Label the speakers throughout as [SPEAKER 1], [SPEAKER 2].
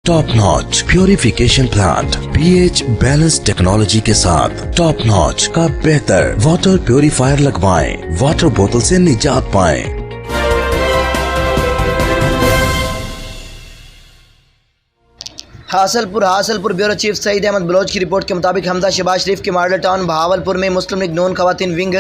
[SPEAKER 1] Top notch purification plant P H balance technology کے ساتھ top notch کا بہتر واٹر پیوریفائر لگوائیں، واٹر بوتل سے نجات پائیں۔
[SPEAKER 2] حاصل پور بیورو چیف سعید احمد بلوچ کی رپورٹ کے مطابق حمزہ شہباز شریف کے ماڈل ٹاون بہاولپور میں مسلم لیگ نون خواتین ونگ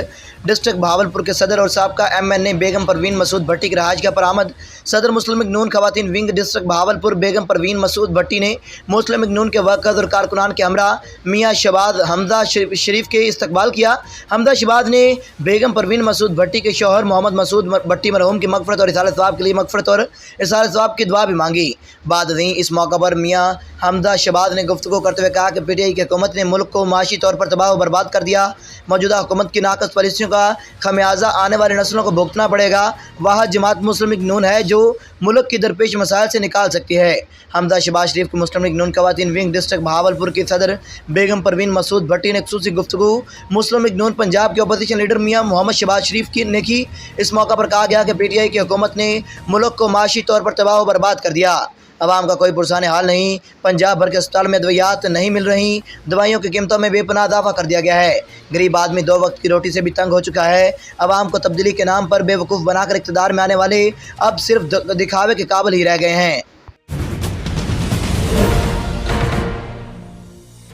[SPEAKER 2] ڈسٹرکٹ بہاولپور کے صدر اور سابقہ MN بیگم پروین مسعود بھٹی کی رہائش کا پرآمد۔ صدر مسلم لیگ نون خواتین ونگ ڈسٹرکٹ بہاولپور بیگم پروین مسعود بھٹی نے مسلم لیگ نون کے ورکرز اور کارکنان کے ہمراہ میاں شہباز حمزہ شریف کے استقبال کیا۔ حمزہ شہباز نے بیگم پروین مسعود بھٹی کے شوہر محمد مسعود بھٹی مرحوم کی مغفرت اور اصالت ثواب کے لیے مغفرت اور اصالت ثواب کی دعا بھی مانگی۔ بعد ازیں اس موقع پر میاں حمزہ شہباز نے گفتگو کرتے ہوئے کہا کہ PTI کی حکومت نے ملک کو معاشی طور پر تباہ و برباد کر دیا۔ موجودہ حکومت کی ناقص پالیسیوں کا خمیازہ آنے والی نسلوں کو بھگتنا پڑے گا۔ واحد جماعت مسلم لیگ نون ہے جو ملک کی درپیش مسائل سے نکال سکتی ہے۔ حمزہ شہباز شریف کی مسلم لیگ نون خواتین ونگ ڈسٹرکٹ بہاولپور کی صدر بیگم پروین مسعود بھٹی نے خصوصی گفتگو مسلم لیگ نون پنجاب کے اپوزیشن لیڈر میاں محمد شہباز شریف نے کی۔ اس موقع پر کہا گیا کہ PTI کی حکومت نے ملک کو معاشی طور پر تباہ و برباد کر دیا۔ عوام کا کوئی پرسان حال نہیں، پنجاب بھر کے اسپتال میں ادویات نہیں مل رہی، دوائیوں کی قیمتوں میں بے پناہ اضافہ کر دیا گیا ہے، غریب آدمی 2 وقت کی روٹی سے بھی تنگ ہو چکا ہے۔ عوام کو تبدیلی کے نام پر بے وقوف بنا کر اقتدار میں آنے والے اب صرف دکھاوے کے قابل ہی رہ گئے ہیں۔